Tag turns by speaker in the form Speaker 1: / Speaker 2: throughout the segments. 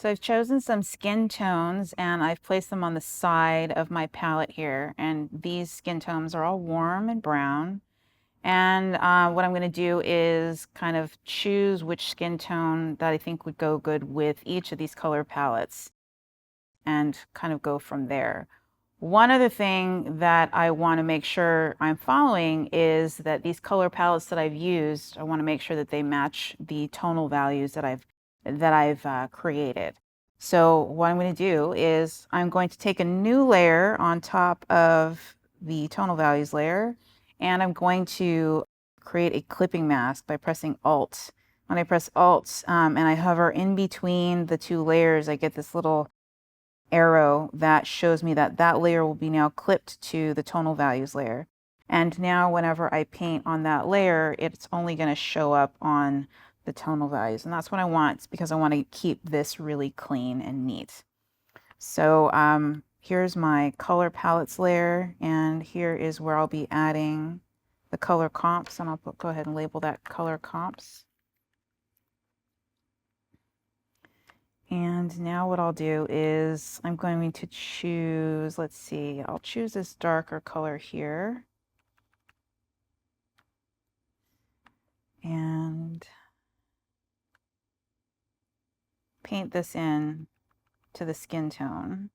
Speaker 1: So I've chosen some skin tones and I've placed them on the side of my palette here. And these skin tones are all warm and brown. And what I'm going to do is kind of choose which skin tone that I think would go good with each of these color palettes and kind of go from there. One other thing that I want to make sure I'm following is that these color palettes that I've used, I want to make sure that they match the tonal values that I've created. So what I'm going to do is I'm going to take a new layer on top of the tonal values layer, and I'm going to create a clipping mask by pressing Alt. When I press Alt and I hover in between the two layers, I get this little arrow that shows me that that layer will be now clipped to the tonal values layer. And now whenever I paint on that layer, it's only going to show up on the tonal values. And that's what I want, because I want to keep this really clean and neat. So here's my color palettes layer, and here is where I'll be adding the color comps, and I'll go ahead and label that color comps. And now what I'll do is I'm going to choose, let's see, I'll choose this darker color here. And paint this in to the skin tone.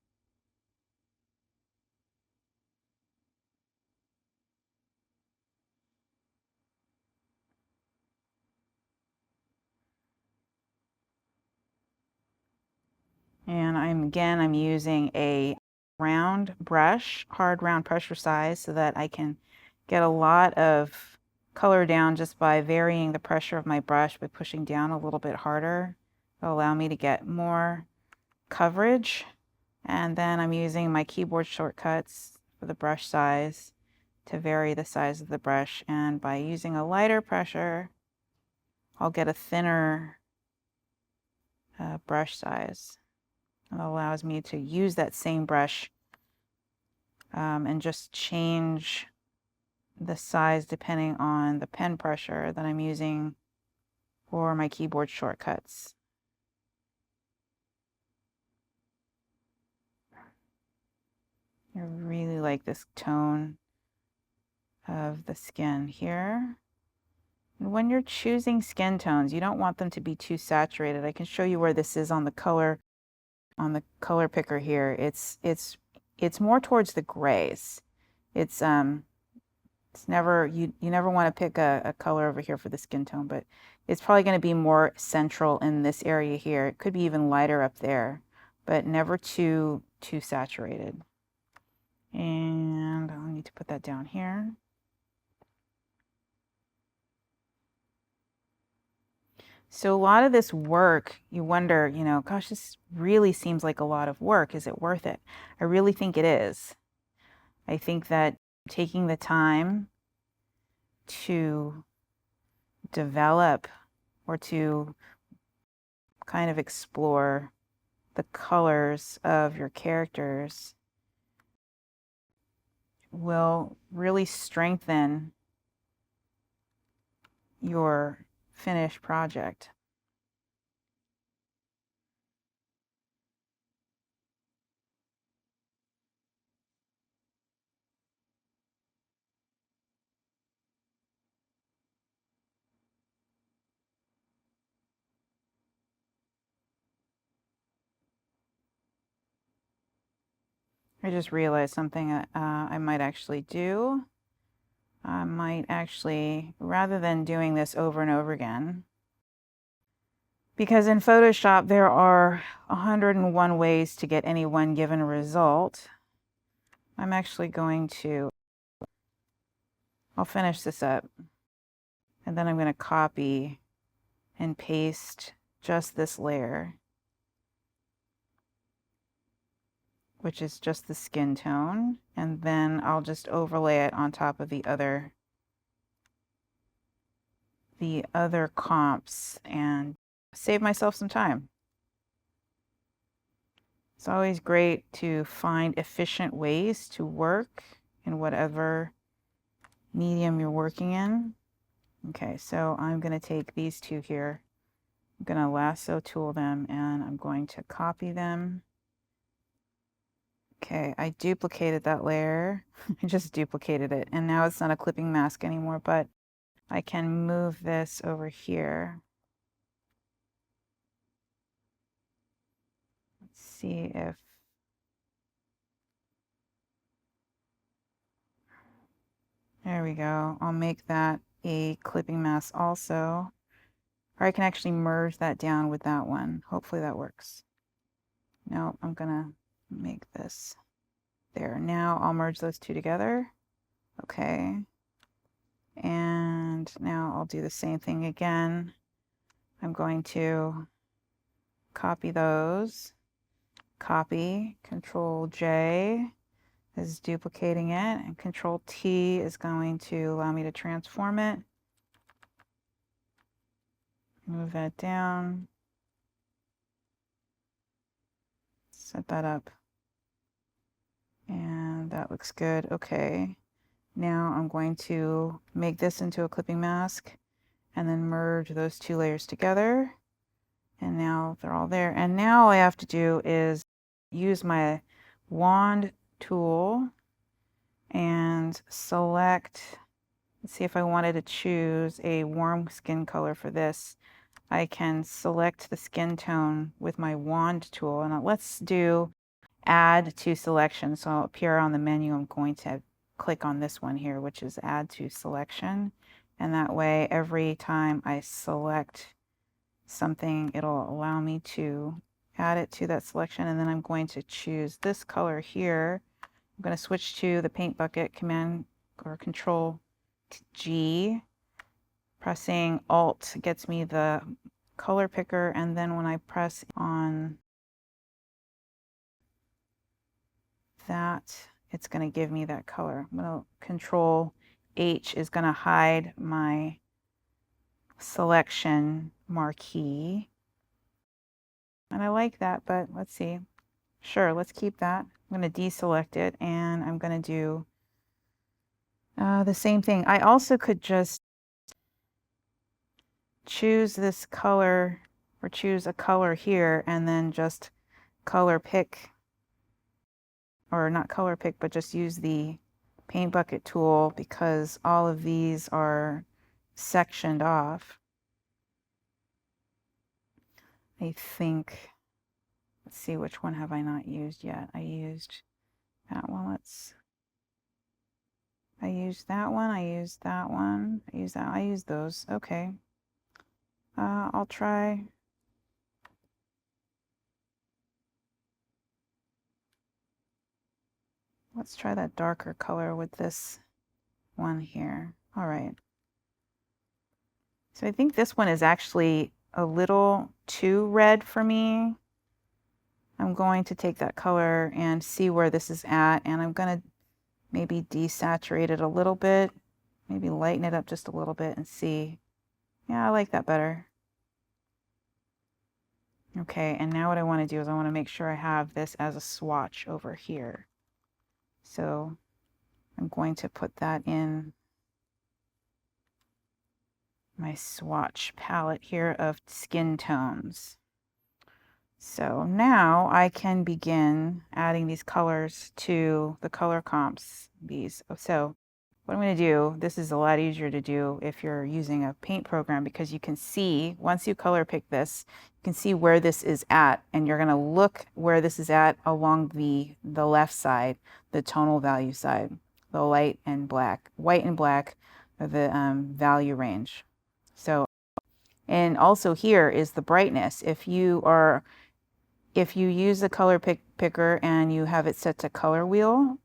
Speaker 1: And I'm using a round brush, hard round pressure size, so that I can get a lot of color down just by varying the pressure of my brush by pushing down a little bit harder. It'll allow me to get more coverage. And then I'm using my keyboard shortcuts for the brush size to vary the size of the brush. And by using a lighter pressure, I'll get a thinner brush size. It allows me to use that same brush and just change the size depending on the pen pressure that I'm using for my keyboard shortcuts. I really like this tone of the skin here. And when you're choosing skin tones, you don't want them to be too saturated. I can show you where this is on the color picker here. It's more towards the grays. It's never, you never want to pick a color over here for the skin tone, but it's probably going to be more central in this area here. It could be even lighter up there, but never too saturated. And I'll need to put that down here. So a lot of this work, you wonder, you know, gosh, this really seems like a lot of work. Is it worth it? I really think it is. I think that taking the time to develop or to kind of explore the colors of your characters will really strengthen your finished project. I just realized something I might actually do. I might actually, rather than doing this over and over again, because in Photoshop there are 101 ways to get any one given result, I'm actually going to, I'll finish this up, and then I'm going to copy and paste just this layer, which is just the skin tone, and then I'll just overlay it on top of the other comps and save myself some time. It's always great to find efficient ways to work in whatever medium you're working in. Okay, so I'm going to take these two here I'm going to lasso tool them and I'm going to copy them. Okay, I duplicated that layer. I just duplicated it, and now it's not a clipping mask anymore, but I can move this over here. Let's see if there we go. I'll make that a clipping mask also. Or I can actually merge that down with that one. Hopefully that works. No, I'm gonna make this there. Now I'll merge those two together. Okay. And now I'll do the same thing again. I'm going to copy those. Copy, Control J is duplicating it, and Control T is going to allow me to transform it. Move that down. Set that up. And that looks good. Okay. Now I'm going to make this into a clipping mask and then merge those two layers together. And now they're all there. And now all I have to do is use my wand tool and select, let's see, if I wanted to choose a warm skin color for this, I can select the skin tone with my wand tool. And let's do add to selection. So up here on the menu, I'm going to click on this one here, which is add to selection. And that way, every time I select something, it'll allow me to add it to that selection. And then I'm going to choose this color here. I'm going to switch to the paint bucket, Command or Control G. Pressing Alt gets me the color picker, and then when I press on that, it's going to give me that color. I'm going to Control H is going to hide my selection marquee. And I like that, but let's see. Sure, let's keep that. I'm going to deselect it, and I'm going to do the same thing. I also could just choose this color or choose a color here and then just color pick, or not color pick, but just use the paint bucket tool because all of these are sectioned off. I think, let's see, which one have I not used yet? I used that one. I used that one. I used that one. I used that. I used those. Okay. I'll try. Let's try that darker color with this one here. All right. So I think this one is actually a little too red for me. I'm going to take that color and see where this is at, and I'm going to maybe desaturate it a little bit, maybe lighten it up just a little bit and see. Yeah, I like that better. Okay, and now what I want to do is I want to make sure I have this as a swatch over here. So I'm going to put that in my swatch palette here of skin tones. So now I can begin adding these colors to the color comps. So what I'm going to do, this is a lot easier to do if you're using a paint program, because you can see, once you color pick this, you can see where this is at, and you're going to look where this is at along the left side, the tonal value side, the white and black are the value range. So, and also here is the brightness. If you use the color picker and you have it set to color wheel,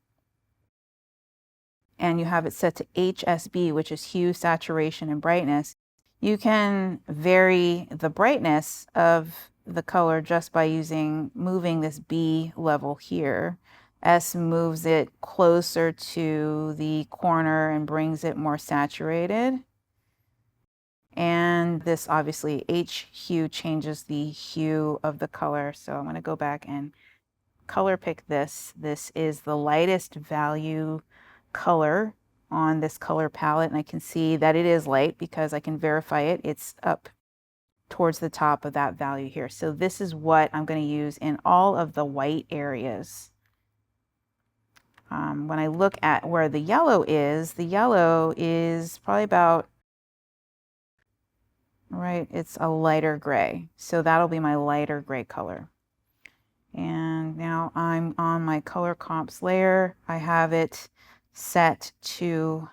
Speaker 1: and you have it set to HSB, which is hue, saturation, and brightness, you can vary the brightness of the color just by moving this B level here. S moves it closer to the corner and brings it more saturated. And this obviously H hue changes the hue of the color. So I'm going to go back and color pick this. This is the lightest value color on this color palette, and I can see that it is light because I can verify it. It's up towards the top of that value here. So this is what I'm going to use in all of the white areas. When I look at where the yellow is probably about, right, it's a lighter gray. So that'll be my lighter gray color. And now I'm on my color comps layer. I have it set to,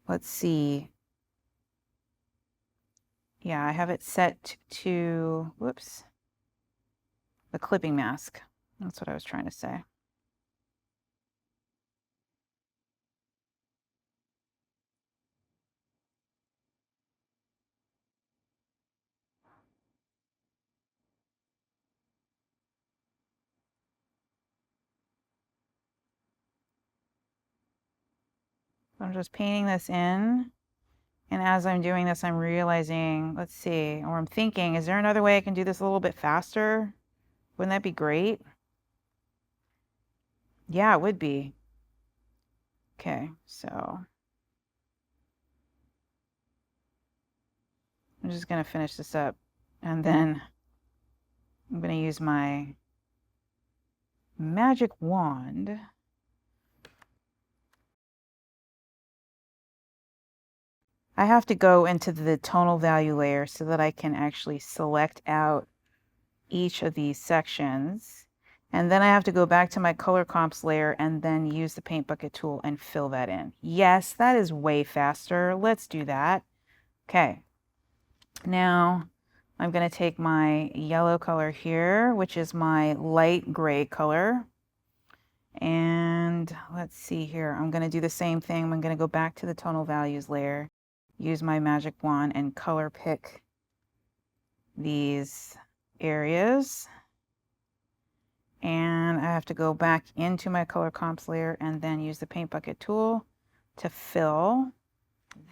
Speaker 1: let's see. Yeah, I have it set to, whoops, the clipping mask. That's what I was trying to say. I'm just painting this in. And as I'm doing this, I'm realizing, let's see, or I'm thinking, is there another way I can do this a little bit faster? Wouldn't that be great? Yeah, it would be. Okay, so I'm just going to finish this up. And then I'm going to use my magic wand. I have to go into the tonal value layer so that I can actually select out each of these sections. And then I have to go back to my color comps layer and then use the paint bucket tool and fill that in. Yes, that is way faster. Let's do that. Okay. Now I'm going to take my yellow color here, which is my light gray color. And let's see here. I'm going to do the same thing. I'm going to go back to the tonal values layer, use my magic wand and color pick these areas. And I have to go back into my color comps layer and then use the paint bucket tool to fill.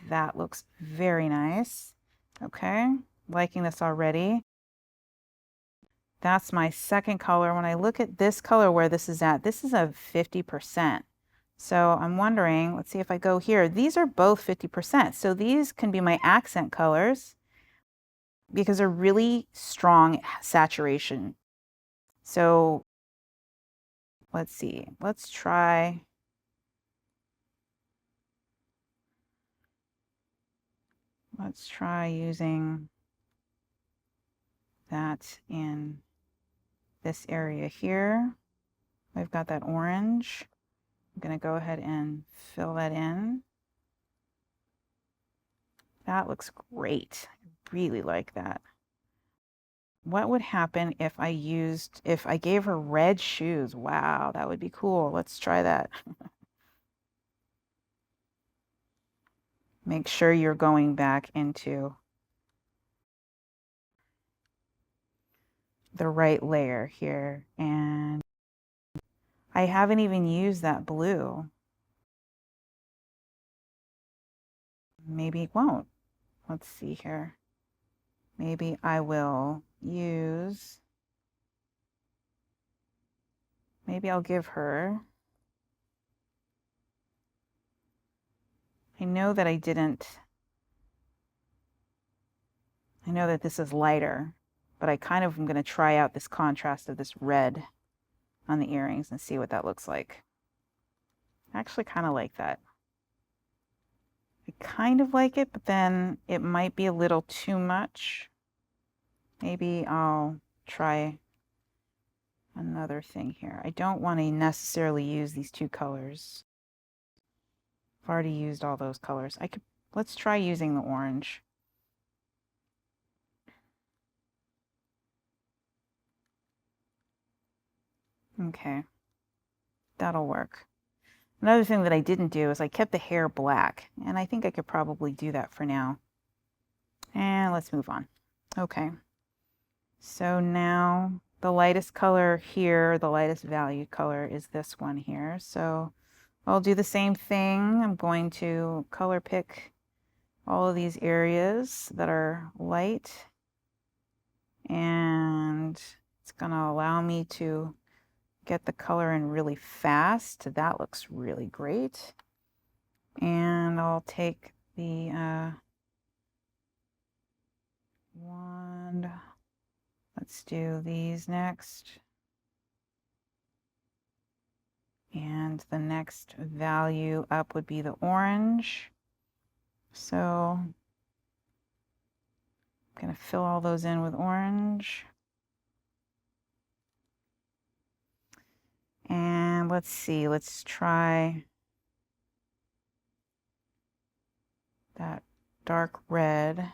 Speaker 1: That looks very nice. Okay, liking this already. That's my second color. When I look at this color where this is at, this is a 50%. So I'm wondering, let's see if I go here. These are both 50%. So these can be my accent colors because they're really strong saturation. So let's see, let's try. Let's try using that in this area here. I've got that orange. I'm going to go ahead and fill that in. That looks great. I really like that. What would happen if I gave her red shoes? Wow, that would be cool. Let's try that. Make sure you're going back into the right layer here. And I haven't even used that blue. Maybe it won't. Let's see here. Maybe I will use, maybe I'll give her, I know that I know that this is lighter, but I kind of am going to try out this contrast of this red on the earrings and see what that looks like. I actually kind of like that. I kind of like it, but then it might be a little too much. Maybe I'll try another thing here. I don't want to necessarily use these two colors. I've already used all those colors. Let's try using the orange. Okay, that'll work. Another thing that I didn't do is I kept the hair black, and I think I could probably do that for now. And let's move on. Okay, so now the lightest color here, the lightest value color is this one here. So I'll do the same thing. I'm going to color pick all of these areas that are light, and it's going to allow me to get the color in really fast. That looks really great. And I'll take the wand. Let's do these next. And the next value up would be the orange. So I'm going to fill all those in with orange. And let's see, let's try that dark red.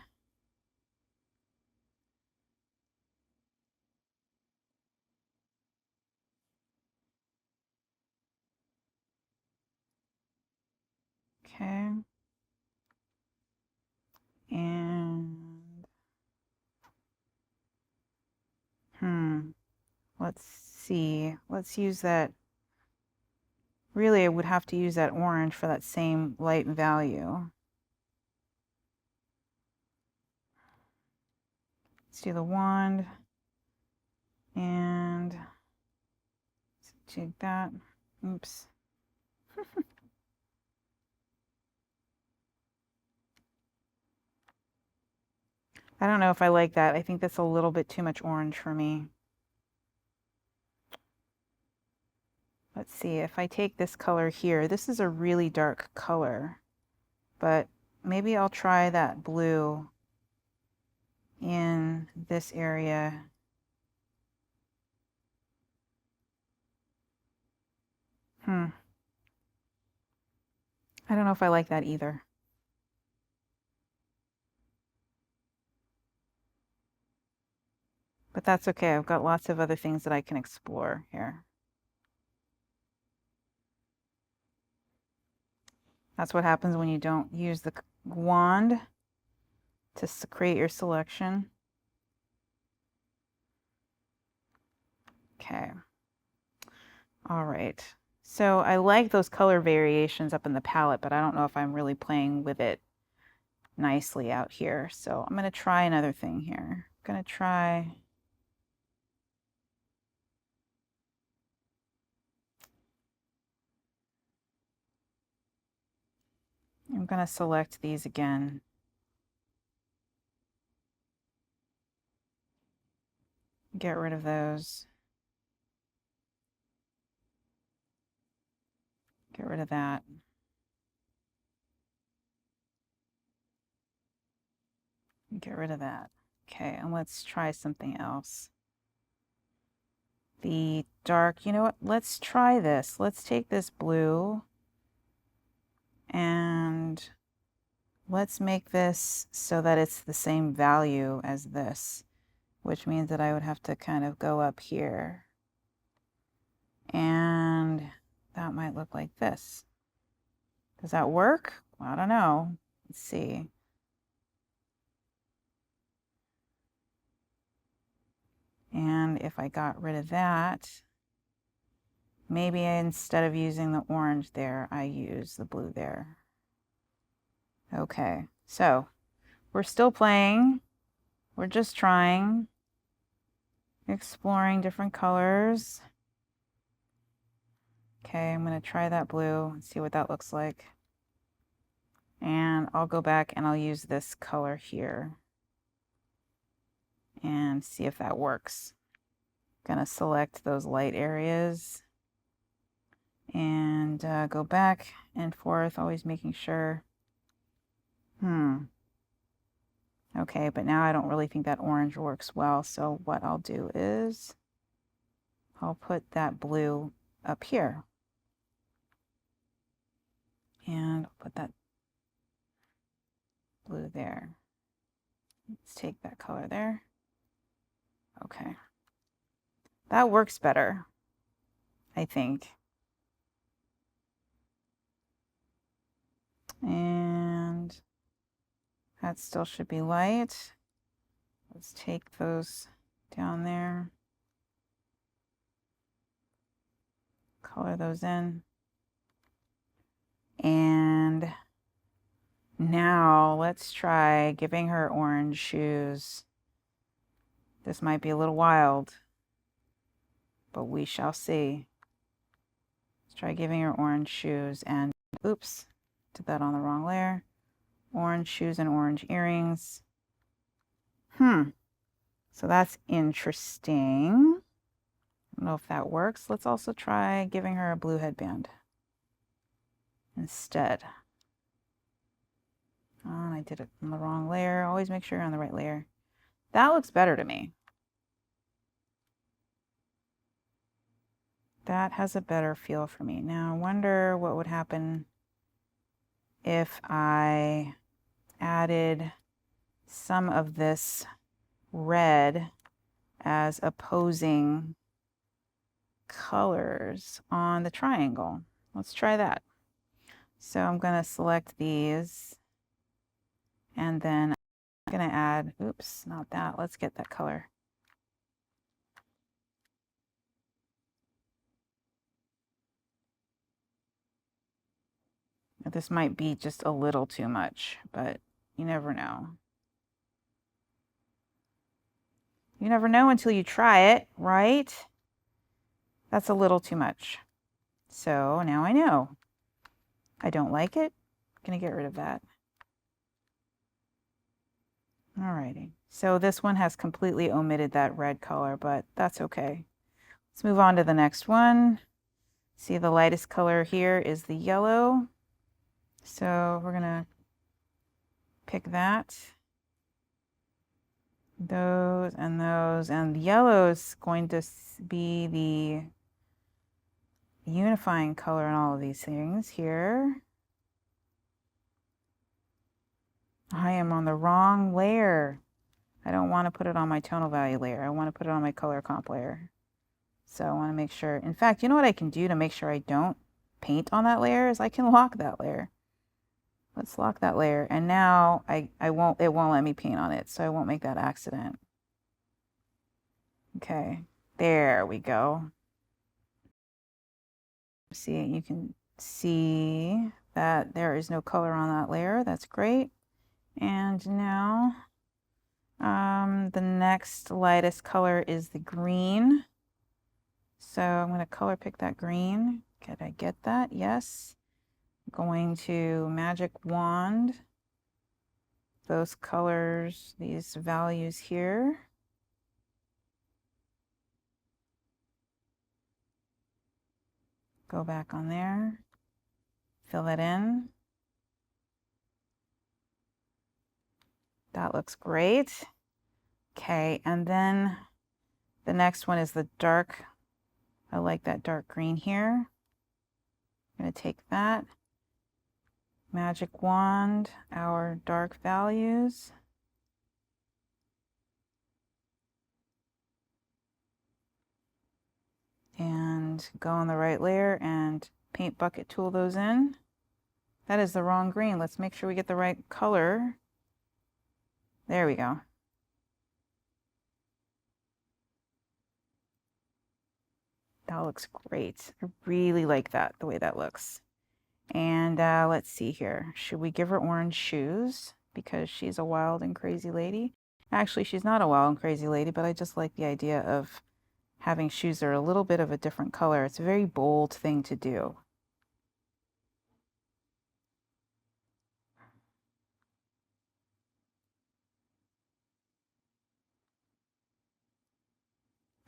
Speaker 1: Okay. And let's see. Let's use that. Really, I would have to use that orange for that same light value. Let's do the wand. And let's take that. Oops. I don't know if I like that. I think that's a little bit too much orange for me. Let's see, if I take this color here, this is a really dark color, but maybe I'll try that blue in this area. I don't know if I like that either. But that's okay. I've got lots of other things that I can explore here. That's what happens when you don't use the wand to create your selection. Okay. All right. So I like those color variations up in the palette, but I don't know if I'm really playing with it nicely out here. So I'm going to try another thing here. I'm going to try... I'm going to select these again. Get rid of those. Get rid of that. Get rid of that. Okay, and let's try something else. The dark, you know what? Let's try this. Let's take this blue and let's make this so that it's the same value as this, which means that I would have to kind of go up here. And that might look like this. Does that work? Well, I don't know. Let's see. And if I got rid of that, maybe instead of using the orange there, I use the blue there. Okay, so we're still playing. We're just trying, exploring different colors. Okay, I'm going to try that blue and see what that looks like. And I'll go back and I'll use this color here and see if that works. I'm going to select those light areas and go back and forth, always making sure. Okay, but now I don't really think that orange works well. So what I'll do is I'll put that blue up here. And I'll put that blue there. Let's take that color there. Okay. That works better, I think. And that still should be light. Let's take those down there. Color those in. And now let's try giving her orange shoes. This might be a little wild, but we shall see. Let's try giving her orange shoes and, oops, did that on the wrong layer. Orange shoes and orange earrings. So that's interesting. I don't know if that works. Let's also try giving her a blue headband instead. Oh, and I did it on the wrong layer. Always make sure you're on the right layer. That looks better to me. That has a better feel for me. Now I wonder what would happen if I added some of this red as opposing colors on the triangle. Let's try that. So I'm going to select these and then I'm going to add, oops, not that. Let's get that color. This might be just a little too much, but you never know. You never know until you try it, right? That's a little too much. So now I know. I don't like it. I'm going to get rid of that. Alrighty. So this one has completely omitted that red color, but that's okay. Let's move on to the next one. See, the lightest color here is the yellow. So we're going to pick that. Those, and the yellow is going to be the unifying color in all of these things here. I am on the wrong layer. I don't want to put it on my tonal value layer. I want to put it on my color comp layer. So I want to make sure, in fact, you know what I can do to make sure I don't paint on that layer is I can lock that layer. Let's lock that layer. And now it won't let me paint on it. So I won't make that accident. Okay, there we go. See, you can see that there is no color on that layer. That's great. And now the next lightest color is the green. So I'm going to color pick that green. Can I get that? Yes. I'm going to magic wand those colors, these values here. Go back on there, fill that in. That looks great. Okay, and then the next one is the dark. I like that dark green here. I'm going to take that, magic wand, our dark values. And go on the right layer and paint bucket tool those in. That is the wrong green. Let's make sure we get the right color. There we go. That looks great. I really like that, the way that looks. And let's see here. Should we give her orange shoes? Because she's a wild and crazy lady. Actually, she's not a wild and crazy lady, but I just like the idea of having shoes that are a little bit of a different color. It's a very bold thing to do.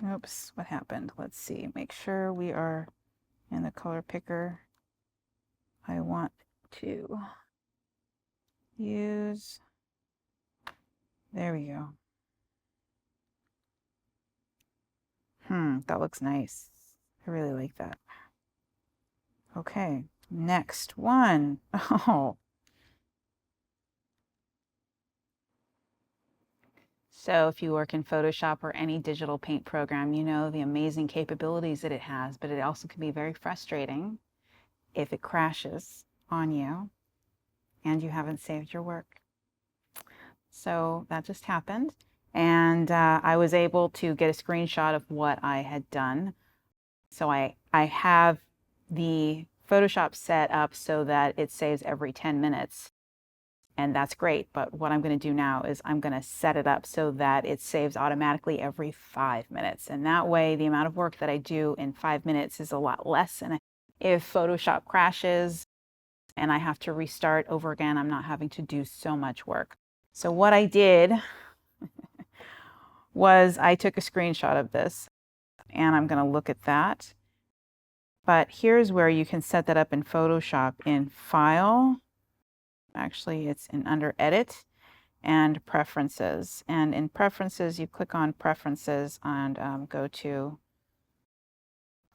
Speaker 1: Oops, what happened? Let's see. Make sure we are in the color picker. I want to use, there we go. That looks nice. I really like that. Okay, next one. Oh. So if you work in Photoshop or any digital paint program, you know the amazing capabilities that it has, but it also can be very frustrating if it crashes on you and you haven't saved your work. So that just happened. And I was able to get a screenshot of what I had done. So I have the Photoshop set up so that it saves every 10 minutes. And that's great. But what I'm going to do now is I'm going to set it up so that it saves automatically every 5 minutes. And that way, the amount of work that I do in 5 minutes is a lot less. And if Photoshop crashes and I have to restart over again, I'm not having to do so much work. So what I did was I took a screenshot of this, and I'm going to look at that. But here's where you can set that up in Photoshop in File. Actually, it's in under Edit and Preferences. And in Preferences, you click on Preferences and go to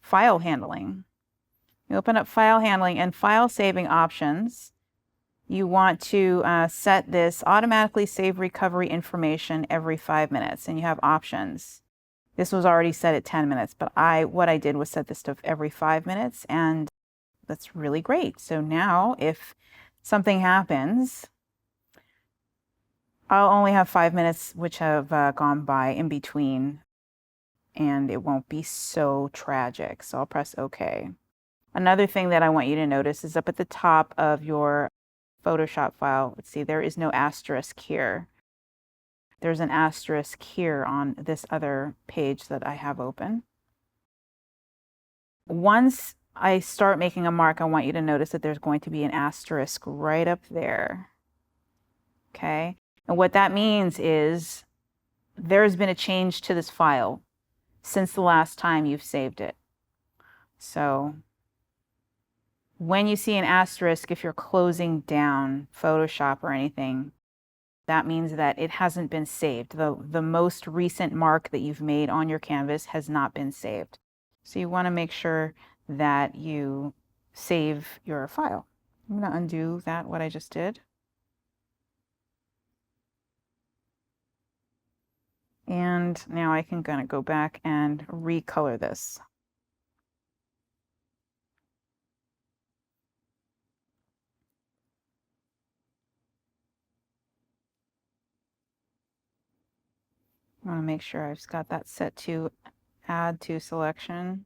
Speaker 1: File Handling. You open up File Handling and File Saving Options. You want to set this automatically save recovery information every 5 minutes, and you have options. This was already set at 10 minutes, but what I did was set this to every 5 minutes, and that's really great. So now if something happens, I'll only have 5 minutes which have gone by in between, and it won't be so tragic. So I'll press OK. Another thing that I want you to notice is up at the top of your Photoshop file. Let's see, there is no asterisk here. There's an asterisk here on this other page that I have open. Once I start making a mark, I want you to notice that there's going to be an asterisk right up there. Okay? And what that means is there's been a change to this file since the last time you've saved it. So when you see an asterisk, if you're closing down Photoshop or anything, that means that it hasn't been saved. The most recent mark that you've made on your canvas has not been saved. So you want to make sure that you save your file. I'm going to undo that, what I just did. And now I can kind of go back and recolor this. I want to make sure I've got that set to add to selection.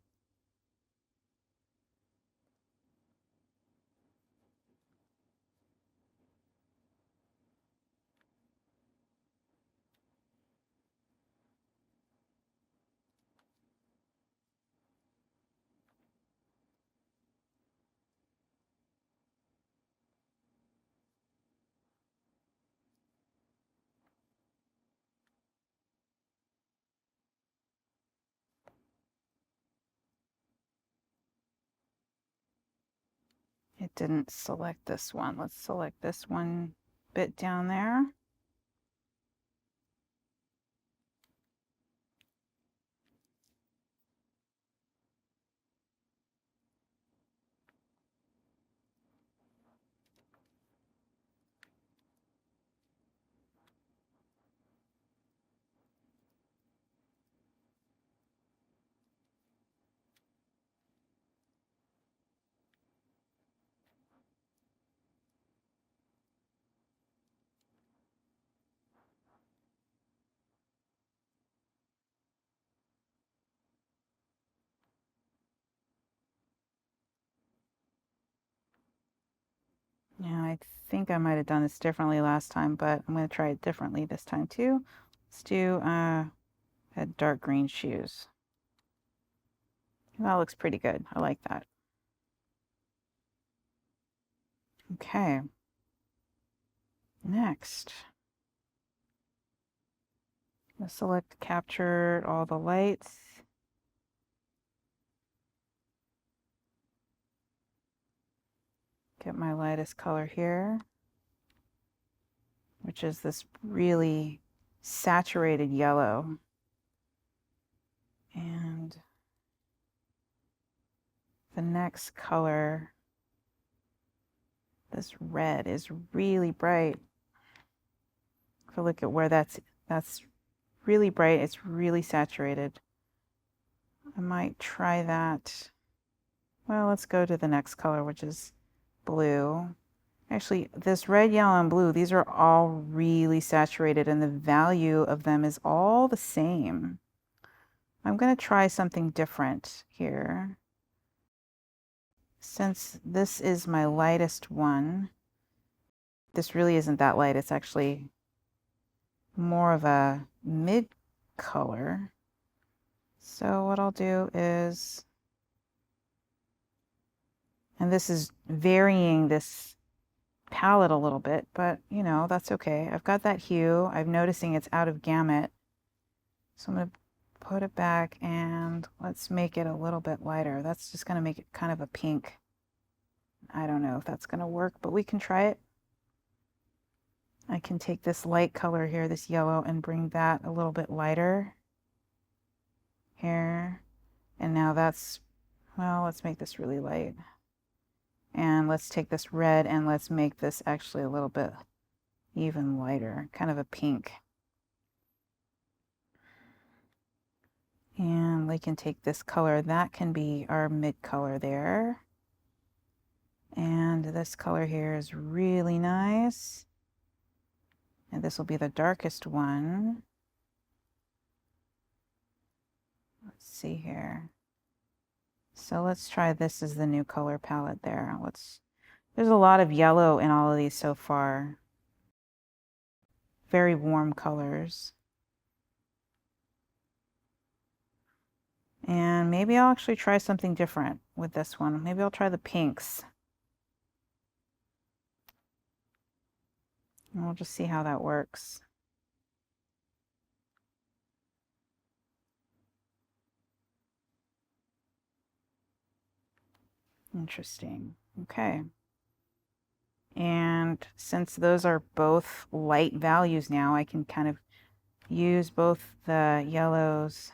Speaker 1: It didn't select this one. Let's select this one bit down there. Yeah, I think I might have done this differently last time, but I'm going to try it differently this time too. Let's do had dark green shoes. That looks pretty good. I like that. Okay. Next, let's select capture all the lights. Get my lightest color here, which is this really saturated yellow. And the next color, this red, is really bright. If I look at where that's really bright, it's really saturated. I might try that. Well, let's go to the next color, which is blue. Actually, this red, yellow, and blue, these are all really saturated, and the value of them is all the same. I'm going to try something different here. Since this is my lightest one, this really isn't that light. It's actually more of a mid color. So what I'll do is, and this is varying this palette a little bit, but you know, that's okay. I've got that hue. I'm noticing it's out of gamut. So I'm going to put it back and let's make it a little bit lighter. That's just going to make it kind of a pink. I don't know if that's going to work, but we can try it. I can take this light color here, this yellow, and bring that a little bit lighter here. And now that's, well, let's make this really light. And let's take this red and let's make this actually a little bit even lighter, kind of a pink. And we can take this color, that can be our mid color there. And this color here is really nice. And this will be the darkest one. Let's see here. So let's try this as the new color palette there. There's a lot of yellow in all of these so far. Very warm colors. And maybe I'll actually try something different with this one. Maybe I'll try the pinks. And we'll just see how that works. Interesting. Okay. And since those are both light values now, I can kind of use both the yellows,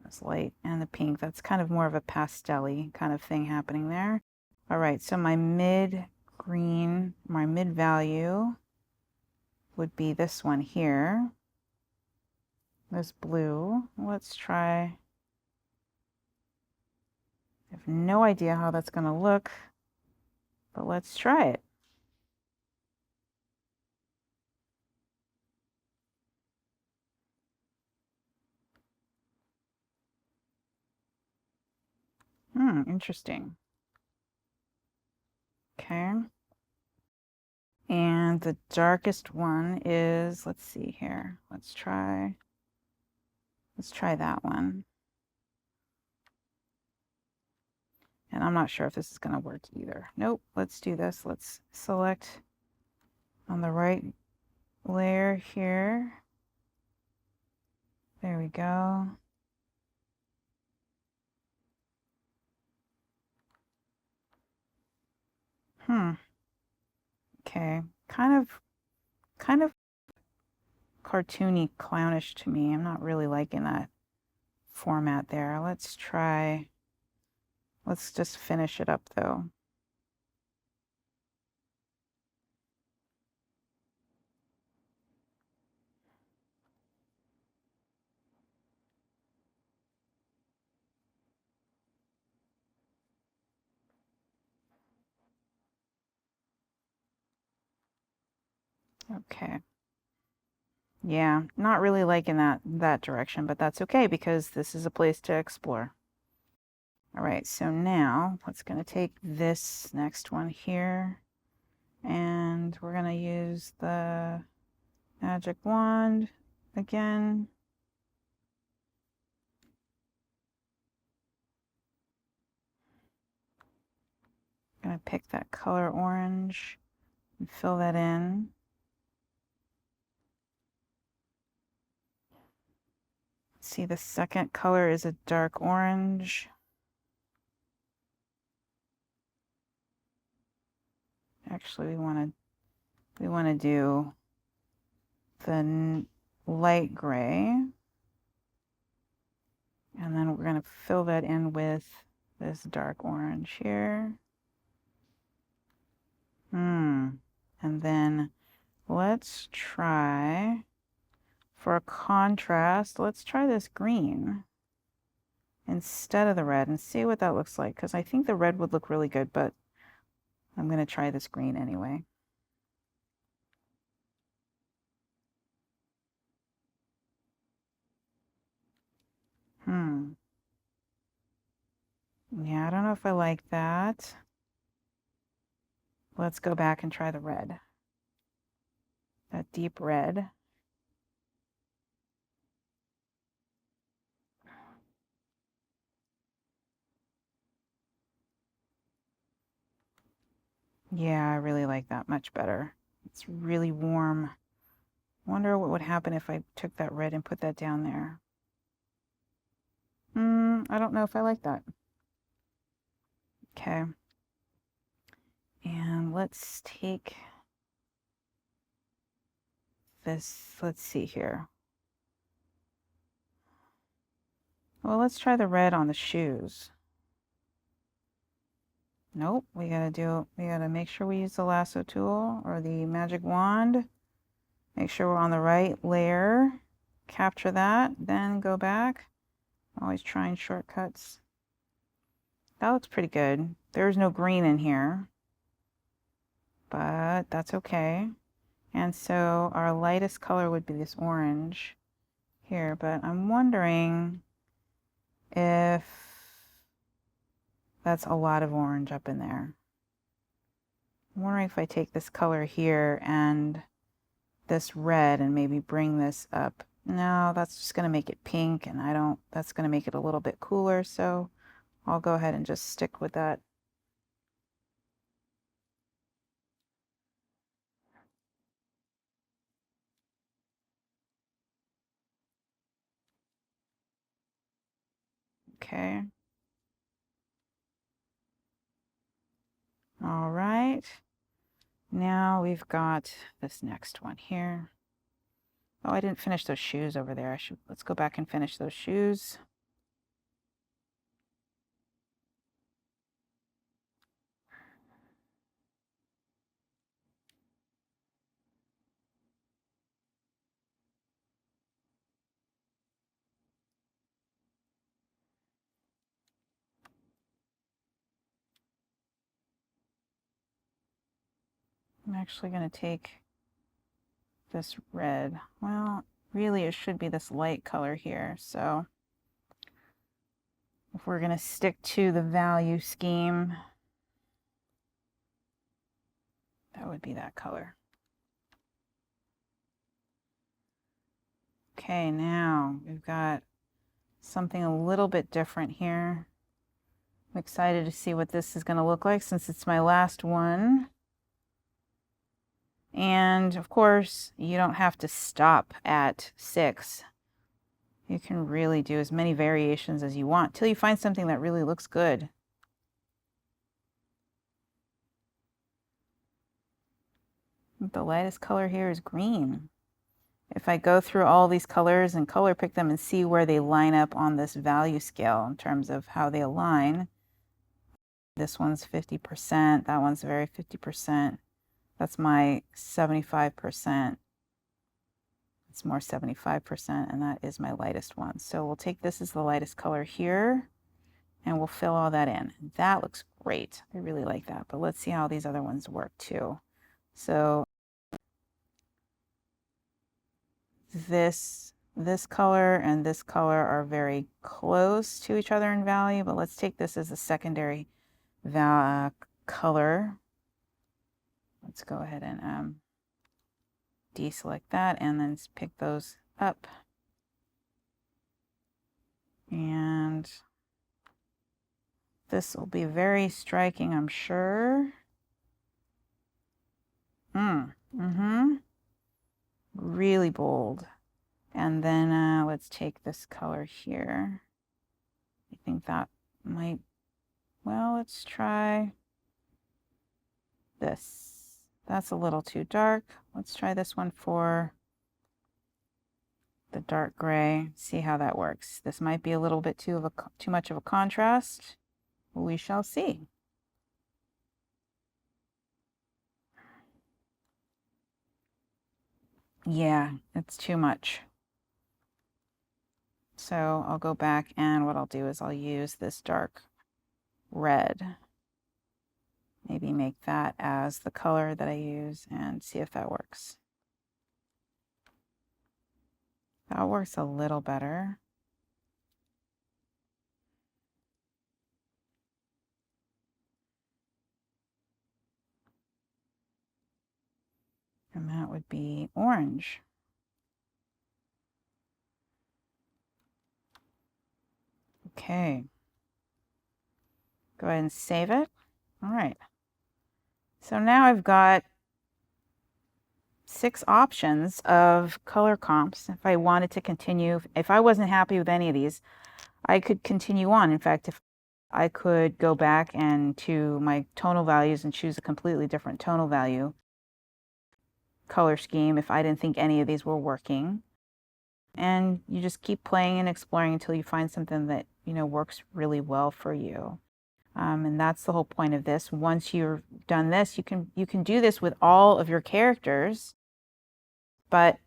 Speaker 1: that's light, and the pink. That's kind of more of a pastel-y kind of thing happening there. All right, so my mid green, my mid value would be this one here. This blue. Let's try. I have no idea how that's going to look, but let's try it. Interesting. Okay. And the darkest one is, let's see here. Let's try that one. And I'm not sure if this is going to work either. Nope, let's do this. Let's select on the right layer here. There we go. Okay, kind of cartoony, clownish to me. I'm not really liking that format there. Let's just finish it up though. Okay. Yeah, not really liking that direction, but that's okay because this is a place to explore. All right, so now let's gonna take this next one here and we're gonna use the magic wand again. I'm gonna pick that color orange and fill that in. See, the second color is a dark orange. Actually, we want to do the light gray. And then we're going to fill that in with this dark orange here. And then let's try, for a contrast, let's try this green instead of the red and see what that looks like. Because I think the red would look really good, but I'm going to try this green anyway. Yeah, I don't know if I like that. Let's go back and try the red. That deep red. Yeah, I really like that much better. It's really warm Wonder what would happen if I took that red and put that down there. I don't know if I like that. Okay. And let's take this, let's see here. Well, let's try the red on the shoes. Nope, we gotta make sure we use the lasso tool or the magic wand. Make sure we're on the right layer. Capture that, then go back. Always trying shortcuts. That looks pretty good. There's no green in here, but that's okay. And so our lightest color would be this orange here, but I'm wondering if that's a lot of orange up in there. I'm wondering if I take this color here and this red and maybe bring this up. No, that's just gonna make it pink, and that's gonna make it a little bit cooler, so I'll go ahead and just stick with that. Okay. All right. Now we've got this next one here. Oh, I didn't finish those shoes over there. Let's go back and finish those shoes. I'm actually going to take this red. Well, really it should be this light color here. So if we're going to stick to the value scheme, that would be that color. Okay, now we've got something a little bit different here. I'm excited to see what this is going to look like since it's my last one. And of course, you don't have to stop at 6. You can really do as many variations as you want till you find something that really looks good. The lightest color here is green. If I go through all these colors and color pick them and see where they line up on this value scale in terms of how they align, this one's 50%, that one's very 50%. That's my 75%. It's more 75%, and that is my lightest one. So we'll take this as the lightest color here, and we'll fill all that in. That looks great. I really like that, but let's see how these other ones work too. So this color and this color are very close to each other in value, but let's take this as a secondary color. Let's go ahead and deselect that and then pick those up. And this will be very striking, I'm sure. Really bold. And then let's take this color here. I think that might, well, let's try this. That's a little too dark. Let's try this one for the dark gray. See how that works. This might be a little bit too much of a contrast. We shall see. Yeah, it's too much. So I'll go back, and what I'll do is I'll use this dark red. Maybe make that as the color that I use and see if that works. That works a little better. And that would be orange. Okay. Go ahead and save it. All right. So now I've got 6 options of color comps. If I wanted to continue, if I wasn't happy with any of these, I could continue on. In fact, if I could go back and to my tonal values and choose a completely different tonal value color scheme if I didn't think any of these were working. And you just keep playing and exploring until you find something that, works really well for you. And that's the whole point of this. Once you've done this, you can do this with all of your characters. But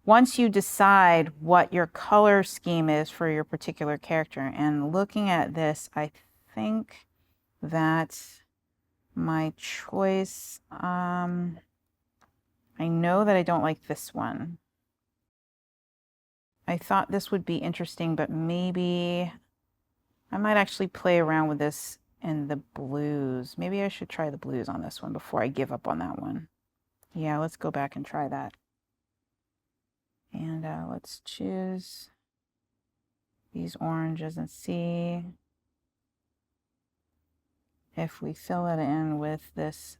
Speaker 1: once you decide what your color scheme is for your particular character, and looking at this, I think that my choice, I know that I don't like this one. I thought this would be interesting, but maybe I might actually play around with this in the blues. Maybe I should try the blues on this one before I give up on that one. Yeah, let's go back and try that. And let's choose these oranges and see if we fill it in with this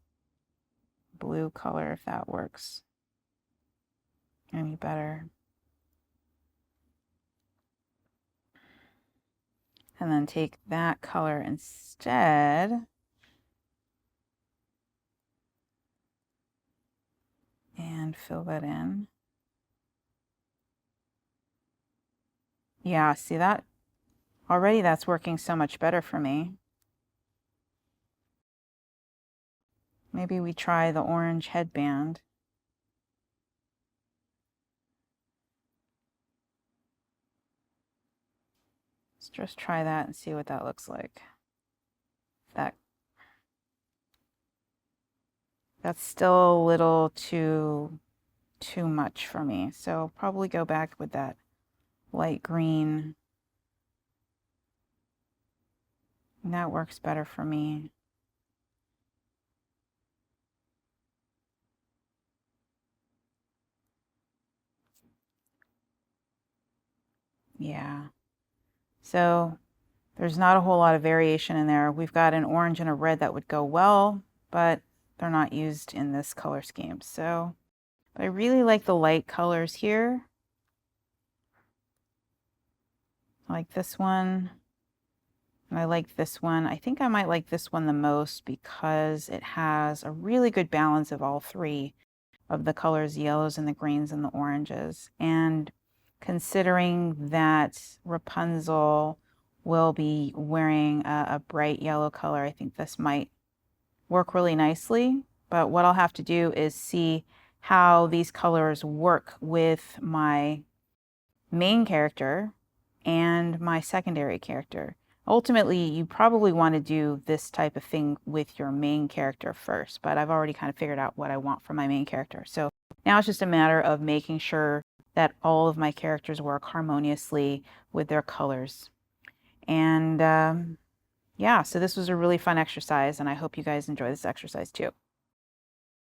Speaker 1: blue color, if that works any better. And then take that color instead and fill that in. Yeah, see that? Already that's working so much better for me. Maybe we try the orange headband. Let's just try that and see what that looks like. That's still a little too much for me. So probably go back with that light green. And that works better for me. Yeah. So there's not a whole lot of variation in there. We've got an orange and a red that would go well, but they're not used in this color scheme. So, but I really like the light colors here. I like this one, and I like this one. I think I might like this one the most because it has a really good balance of all 3 of the colors, yellows and the greens and the oranges. And considering that Rapunzel will be wearing a bright yellow color, I think this might work really nicely. But what I'll have to do is see how these colors work with my main character and my secondary character. Ultimately, you probably want to do this type of thing with your main character first, but I've already kind of figured out what I want from my main character. So now it's just a matter of making sure that all of my characters work harmoniously with their colors. And yeah, so this was a really fun exercise, and I hope you guys enjoy this exercise too.